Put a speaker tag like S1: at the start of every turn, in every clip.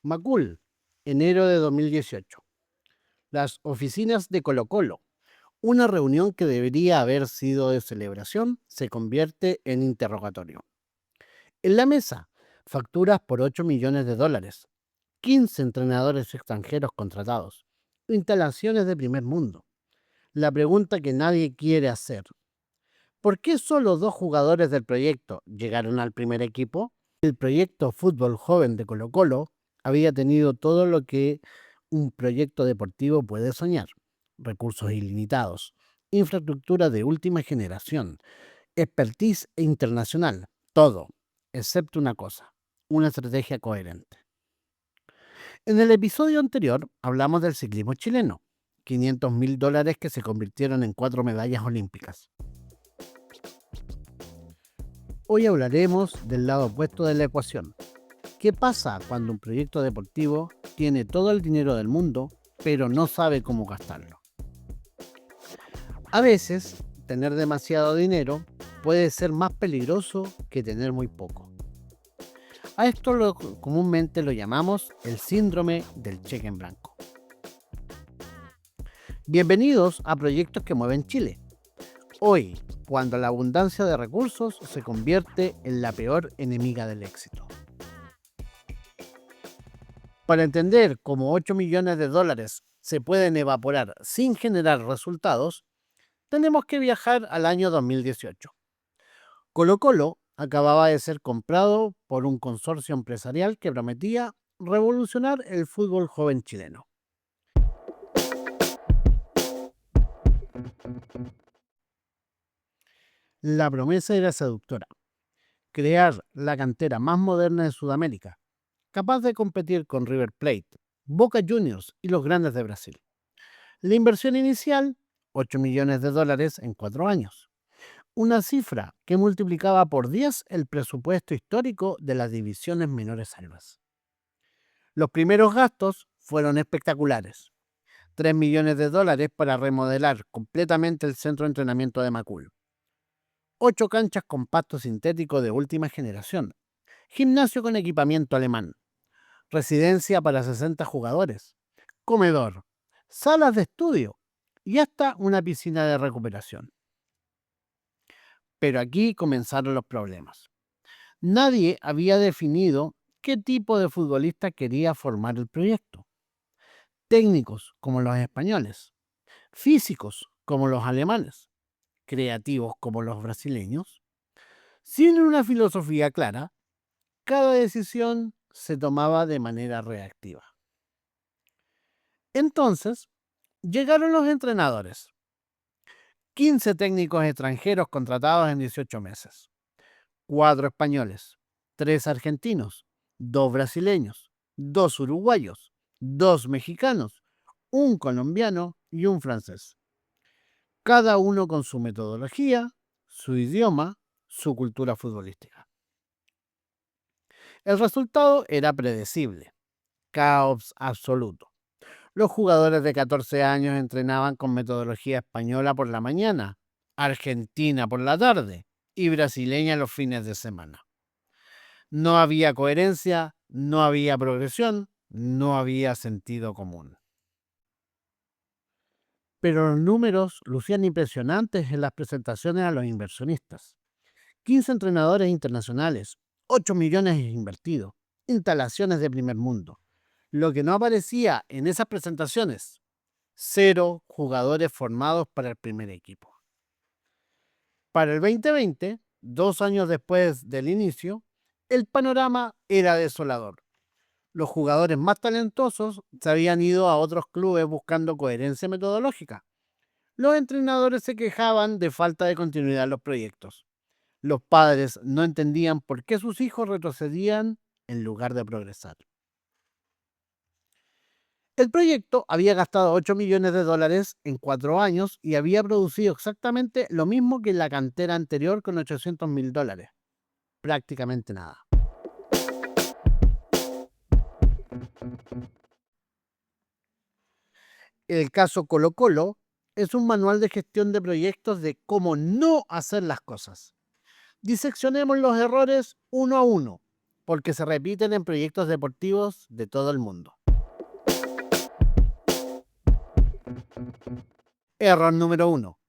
S1: Macul, enero de 2018. Las oficinas de Colo-Colo. Una reunión que debería haber sido de celebración se convierte en interrogatorio. En la mesa, facturas por 8 millones de dólares, 15 entrenadores extranjeros contratados, instalaciones de primer mundo. La pregunta que nadie quiere hacer: ¿por qué solo dos jugadores del proyecto llegaron al primer equipo? El proyecto Fútbol Joven de Colo-Colo había tenido todo lo que un proyecto deportivo puede soñar: recursos ilimitados, infraestructura de última generación, expertise internacional, todo, excepto una cosa: una estrategia coherente. En el episodio anterior hablamos del ciclismo chileno, 500.000 dólares que se convirtieron en 4 medallas olímpicas. Hoy hablaremos del lado opuesto de la ecuación. ¿Qué pasa cuando un proyecto deportivo tiene todo el dinero del mundo, pero no sabe cómo gastarlo? A veces, tener demasiado dinero puede ser más peligroso que tener muy poco. A esto comúnmente lo llamamos el síndrome del cheque en blanco. Bienvenidos a Proyectos que Mueven Chile. Hoy, cuando la abundancia de recursos se convierte en la peor enemiga del éxito. Para entender cómo 8 millones de dólares se pueden evaporar sin generar resultados, tenemos que viajar al año 2018. Colo-Colo acababa de ser comprado por un consorcio empresarial que prometía revolucionar el fútbol joven chileno. La promesa era seductora: crear la cantera más moderna de Sudamérica, capaz de competir con River Plate, Boca Juniors y los grandes de Brasil. La inversión inicial: 8 millones de dólares en 4 años. Una cifra que multiplicaba por 10 el presupuesto histórico de las divisiones menores albas. Los primeros gastos fueron espectaculares: 3 millones de dólares para remodelar completamente el centro de entrenamiento de Macul, 8 canchas con pasto sintético de última generación, gimnasio con equipamiento alemán, residencia para 60 jugadores, comedor, salas de estudio y hasta una piscina de recuperación. Pero aquí comenzaron los problemas. Nadie había definido qué tipo de futbolista quería formar el proyecto. Técnicos como los españoles, físicos como los alemanes, creativos como los brasileños. Sin una filosofía clara, cada decisión se tomaba de manera reactiva. Entonces, llegaron los entrenadores: 15 técnicos extranjeros contratados en 18 meses, 4 españoles, 3 argentinos, 2 brasileños, 2 uruguayos, 2 mexicanos, un colombiano y un francés. Cada uno con su metodología, su idioma, su cultura futbolística. El resultado era predecible: caos absoluto. Los jugadores de 14 años entrenaban con metodología española por la mañana, argentina por la tarde y brasileña los fines de semana. No había coherencia, no había progresión, no había sentido común. Pero los números lucían impresionantes en las presentaciones a los inversionistas: 15 entrenadores internacionales, 8 millones invertidos, instalaciones de primer mundo. Lo que no aparecía en esas presentaciones: 0 jugadores formados para el primer equipo. Para el 2020, 2 años después del inicio, el panorama era desolador. Los jugadores más talentosos se habían ido a otros clubes buscando coherencia metodológica. Los entrenadores se quejaban de falta de continuidad en los proyectos. Los padres no entendían por qué sus hijos retrocedían en lugar de progresar. El proyecto había gastado 8 millones de dólares en 4 años y había producido exactamente lo mismo que en la cantera anterior con 800.000 dólares. Prácticamente nada. El caso Colo-Colo es un manual de gestión de proyectos de cómo no hacer las cosas. Diseccionemos los errores uno a uno porque se repiten en proyectos deportivos de todo el mundo. Error número 1.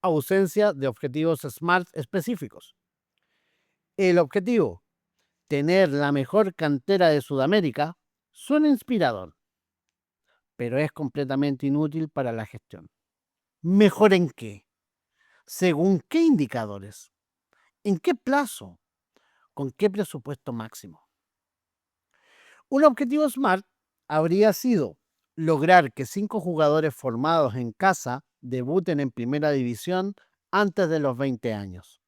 S1: Ausencia de objetivos SMART específicos. El objetivo, tener la mejor cantera de Sudamérica, suena inspirador, pero es completamente inútil para la gestión. ¿Mejor en qué? ¿Según qué indicadores? ¿En qué plazo? ¿Con qué presupuesto máximo? Un objetivo SMART habría sido lograr que 5 jugadores formados en casa debuten en primera división antes de los 20 años.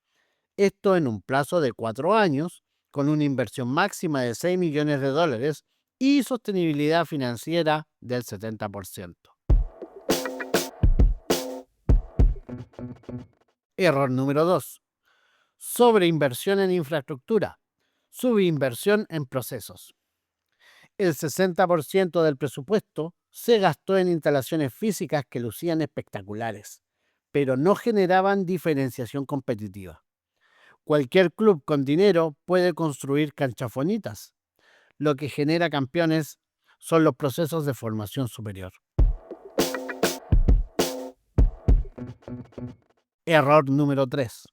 S1: Esto en un plazo de 4 años, con una inversión máxima de $6 millones y sostenibilidad financiera del 70%. Error número 2. Sobreinversión en infraestructura. Subinversión en procesos. El 60% del presupuesto se gastó en instalaciones físicas que lucían espectaculares, pero no generaban diferenciación competitiva. Cualquier club con dinero puede construir canchas bonitas. Lo que genera campeones son los procesos de formación superior. Error número 3.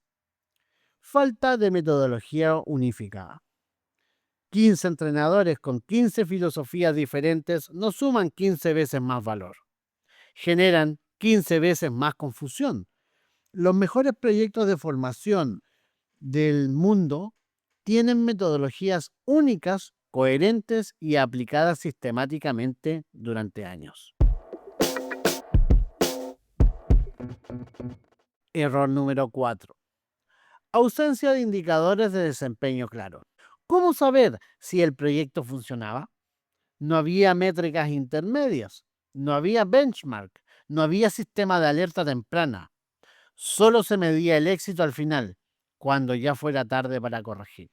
S1: Falta de metodología unificada. 15 entrenadores con 15 filosofías diferentes no suman 15 veces más valor. Generan 15 veces más confusión. Los mejores proyectos de formación del mundo tienen metodologías únicas, coherentes y aplicadas sistemáticamente durante años. Error número 4. Ausencia de indicadores de desempeño claros. ¿Cómo saber si el proyecto funcionaba? No había métricas intermedias, no había benchmark, no había sistema de alerta temprana. Solo se medía el éxito al final, cuando ya fuera tarde para corregir.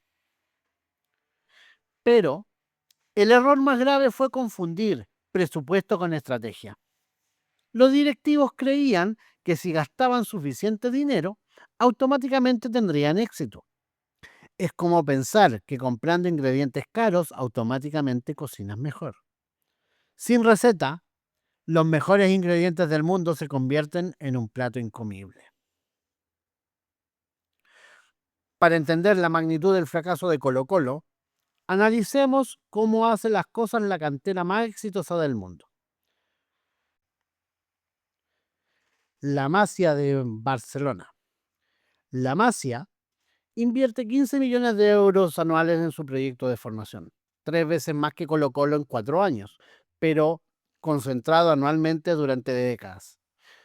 S1: Pero el error más grave fue confundir presupuesto con estrategia. Los directivos creían que si gastaban suficiente dinero, automáticamente tendrían éxito. Es como pensar que comprando ingredientes caros automáticamente cocinas mejor. Sin receta, los mejores ingredientes del mundo se convierten en un plato incomible. Para entender la magnitud del fracaso de Colo-Colo, analicemos cómo hace las cosas la cantera más exitosa del mundo. La Masia de Barcelona. La Masia invierte 15 millones de euros anuales en su proyecto de formación, 3 veces más que Colo-Colo en 4 años, pero concentrado anualmente durante décadas.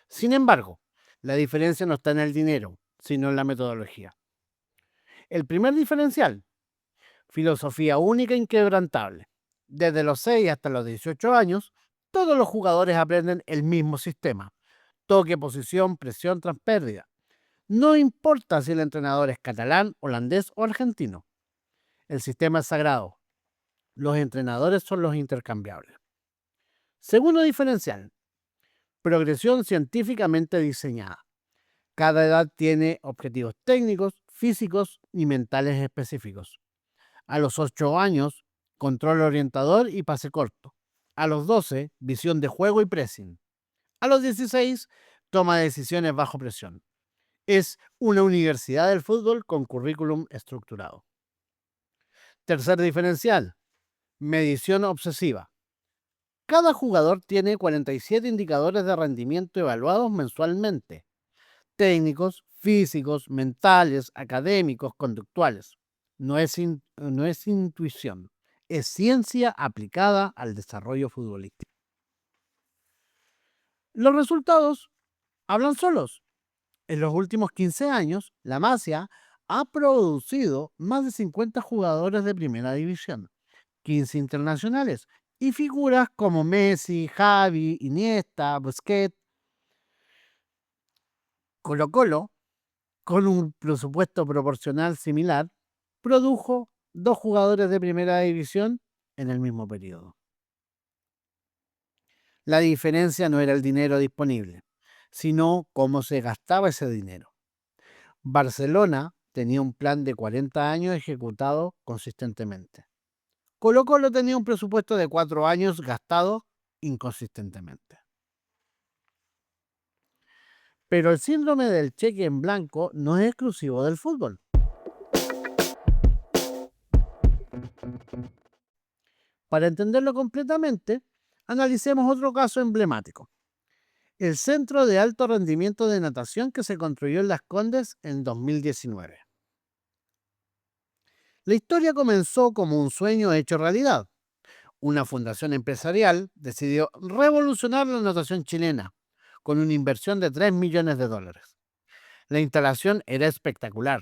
S1: Sin embargo, la diferencia no está en el dinero, sino en la metodología. El primer diferencial, filosofía única e inquebrantable. Desde los 6 hasta los 18 años, todos los jugadores aprenden el mismo sistema. Toque, posición, presión tras pérdida. No importa si el entrenador es catalán, holandés o argentino. El sistema es sagrado. Los entrenadores son los intercambiables. Segundo diferencial, progresión científicamente diseñada. Cada edad tiene objetivos técnicos, físicos y mentales específicos. A los 8 años, control orientador y pase corto. A los 12, visión de juego y pressing. A los 16, toma de decisiones bajo presión. Es una universidad del fútbol con currículum estructurado. Tercer diferencial, medición obsesiva. Cada jugador tiene 47 indicadores de rendimiento evaluados mensualmente. Técnicos, físicos, mentales, académicos, conductuales. No es intuición, es ciencia aplicada al desarrollo futbolístico. Los resultados hablan solos. En los últimos 15 años, la Masia ha producido más de 50 jugadores de primera división, 15 internacionales y figuras como Messi, Xavi, Iniesta, Busquets. Colo-Colo, con un presupuesto proporcional similar, produjo 2 jugadores de primera división en el mismo periodo. La diferencia no era el dinero disponible, sino cómo se gastaba ese dinero. Barcelona tenía un plan de 40 años ejecutado consistentemente. Colo-Colo tenía un presupuesto de 4 años gastado inconsistentemente. Pero el síndrome del cheque en blanco no es exclusivo del fútbol. Para entenderlo completamente, analicemos otro caso emblemático: el Centro de Alto Rendimiento de Natación que se construyó en Las Condes en 2019. La historia comenzó como un sueño hecho realidad. Una fundación empresarial decidió revolucionar la natación chilena con una inversión de $3 millones. La instalación era espectacular: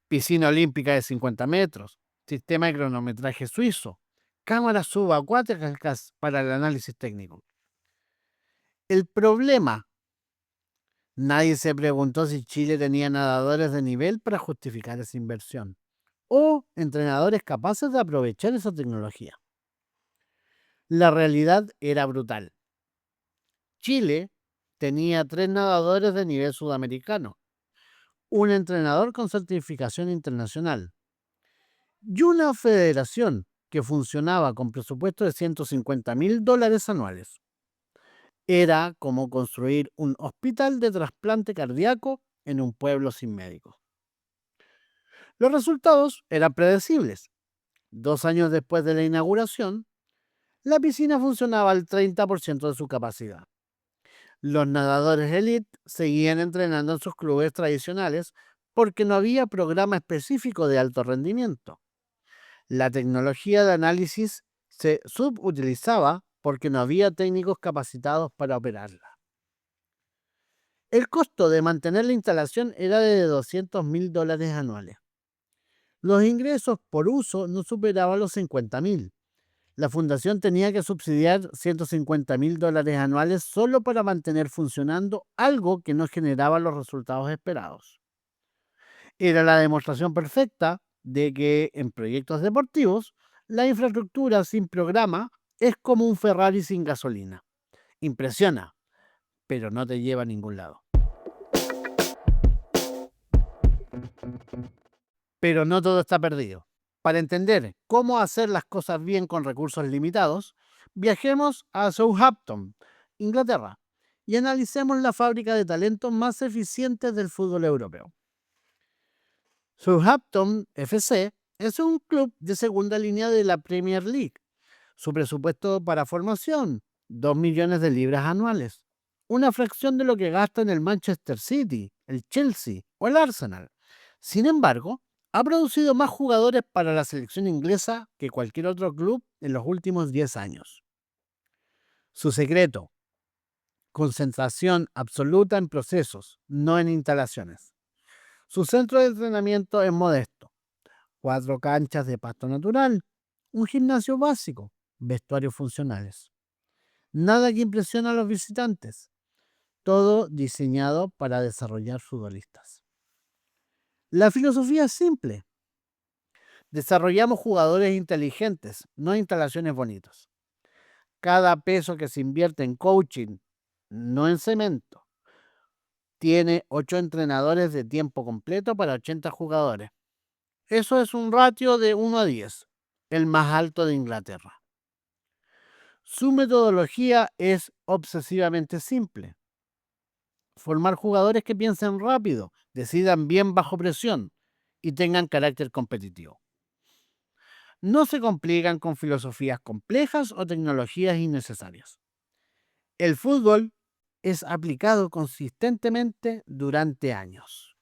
S1: piscina olímpica de 50 metros, sistema de cronometraje suizo, cámaras subacuáticas para el análisis técnico. El problema: nadie se preguntó si Chile tenía nadadores de nivel para justificar esa inversión o entrenadores capaces de aprovechar esa tecnología. La realidad era brutal. Chile tenía 3 nadadores de nivel sudamericano, un entrenador con certificación internacional y una federación que funcionaba con presupuesto de $150.000 anuales. Era como construir un hospital de trasplante cardíaco en un pueblo sin médicos. Los resultados eran predecibles. 2 años después de la inauguración, la piscina funcionaba al 30% de su capacidad. Los nadadores elite seguían entrenando en sus clubes tradicionales porque no había programa específico de alto rendimiento. La tecnología de análisis se subutilizaba porque no había técnicos capacitados para operarla. El costo de mantener la instalación era de $200.000 anuales. Los ingresos por uso no superaban los $50.000. La fundación tenía que subsidiar $150.000 anuales solo para mantener funcionando algo que no generaba los resultados esperados. Era la demostración perfecta de que en proyectos deportivos la infraestructura sin programa es como un Ferrari sin gasolina. Impresiona, pero no te lleva a ningún lado. Pero no todo está perdido. Para entender cómo hacer las cosas bien con recursos limitados, viajemos a Southampton, Inglaterra, y analicemos la fábrica de talentos más eficiente del fútbol europeo. Southampton FC es un club de segunda línea de la Premier League. Su presupuesto para formación: 2 millones de libras anuales, una fracción de lo que gasta en el Manchester City, el Chelsea o el Arsenal. Sin embargo, ha producido más jugadores para la selección inglesa que cualquier otro club en los últimos 10 años. Su secreto: concentración absoluta en procesos, no en instalaciones. Su centro de entrenamiento es modesto: 4 canchas de pasto natural, un gimnasio básico, vestuarios funcionales. Nada que impresione a los visitantes. Todo diseñado para desarrollar futbolistas. La filosofía es simple: desarrollamos jugadores inteligentes, no instalaciones bonitas. Cada peso que se invierte en coaching, no en cemento, tiene 8 entrenadores de tiempo completo para 80 jugadores. Eso es un ratio de 1 a 10, el más alto de Inglaterra. Su metodología es obsesivamente simple: formar jugadores que piensen rápido, decidan bien bajo presión y tengan carácter competitivo. No se complican con filosofías complejas o tecnologías innecesarias. El fútbol es aplicado consistentemente durante años.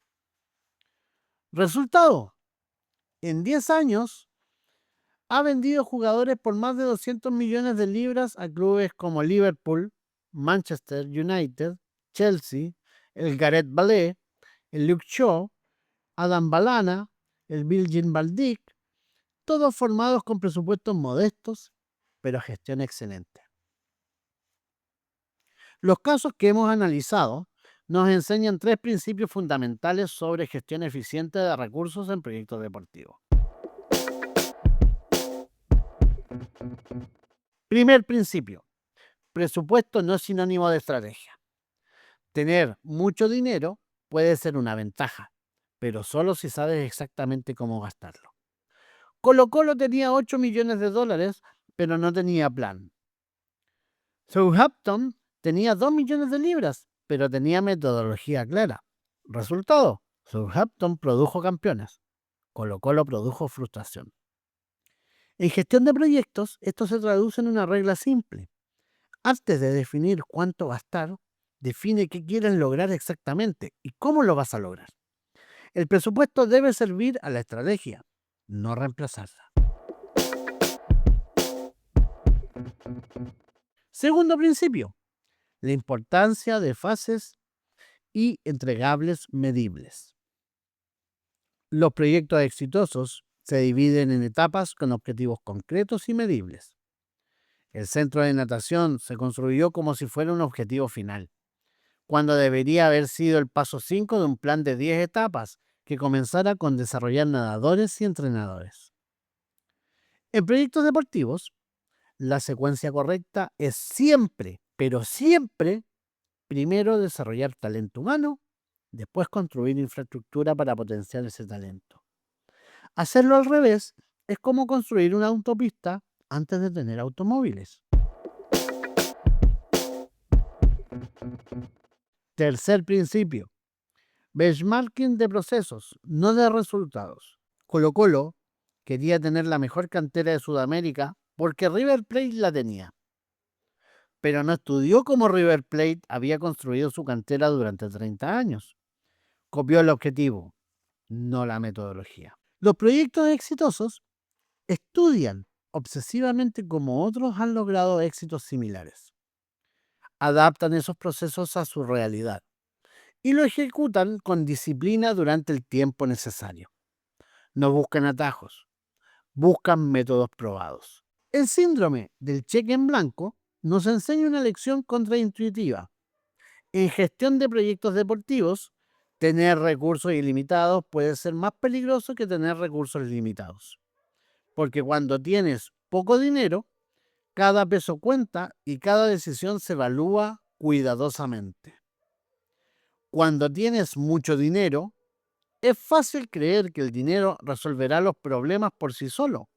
S1: Resultado: en 10 años ha vendido jugadores por más de 200 millones de libras a clubes como Liverpool, Manchester United, Chelsea, el Gareth Bale, el Luke Shaw, Adam Lallana, el Virgil van Dijk, todos formados con presupuestos modestos, pero gestión excelente. Los casos que hemos analizado nos enseñan 3 principios fundamentales sobre gestión eficiente de recursos en proyectos deportivos. Primer principio: presupuesto no es sinónimo de estrategia. Tener mucho dinero puede ser una ventaja, pero solo si sabes exactamente cómo gastarlo. Colo-Colo tenía 8 millones de dólares, pero no tenía plan. Southampton tenía 2 millones de libras, pero tenía metodología clara. Resultado, Southampton produjo campeones. Colo-Colo produjo frustración. En gestión de proyectos, esto se traduce en una regla simple. Antes de definir cuánto gastar, define qué quieres lograr exactamente y cómo lo vas a lograr. El presupuesto debe servir a la estrategia, no reemplazarla. Segundo principio, la importancia de fases y entregables medibles. Los proyectos exitosos se dividen en etapas con objetivos concretos y medibles. El centro de natación se construyó como si fuera un objetivo final, cuando debería haber sido el paso 5 de un plan de 10 etapas que comenzara con desarrollar nadadores y entrenadores. En proyectos deportivos, la secuencia correcta es siempre, pero siempre, primero desarrollar talento humano, después construir infraestructura para potenciar ese talento. Hacerlo al revés es como construir una autopista antes de tener automóviles. Tercer principio, benchmarking de procesos, no de resultados. Colo-Colo quería tener la mejor cantera de Sudamérica porque River Plate la tenía, pero no estudió cómo River Plate había construido su cantera durante 30 años. Copió el objetivo, no la metodología. Los proyectos exitosos estudian obsesivamente cómo otros han logrado éxitos similares. Adaptan esos procesos a su realidad y lo ejecutan con disciplina durante el tiempo necesario. No buscan atajos, buscan métodos probados. El síndrome del cheque en blanco nos enseña una lección contraintuitiva. En gestión de proyectos deportivos, tener recursos ilimitados puede ser más peligroso que tener recursos limitados. Porque cuando tienes poco dinero, cada peso cuenta y cada decisión se evalúa cuidadosamente. Cuando tienes mucho dinero, es fácil creer que el dinero resolverá los problemas por sí solo.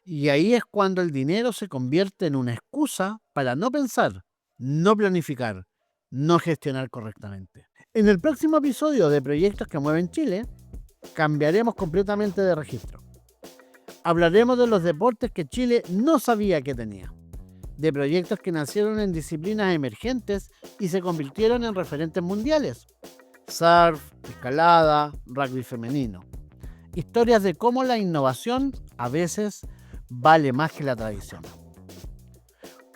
S1: Y ahí es cuando el dinero se convierte en una excusa para no pensar, no planificar, no gestionar correctamente. En el próximo episodio de Proyectos que Mueven Chile, cambiaremos completamente de registro. Hablaremos de los deportes que Chile no sabía que tenía, de proyectos que nacieron en disciplinas emergentes y se convirtieron en referentes mundiales. Surf, escalada, rugby femenino. Historias de cómo la innovación a veces vale más que la tradición.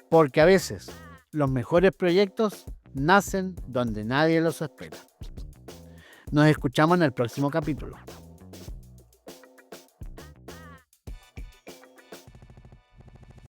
S1: Porque a veces los mejores proyectos nacen donde nadie los espera. Nos escuchamos en el próximo capítulo.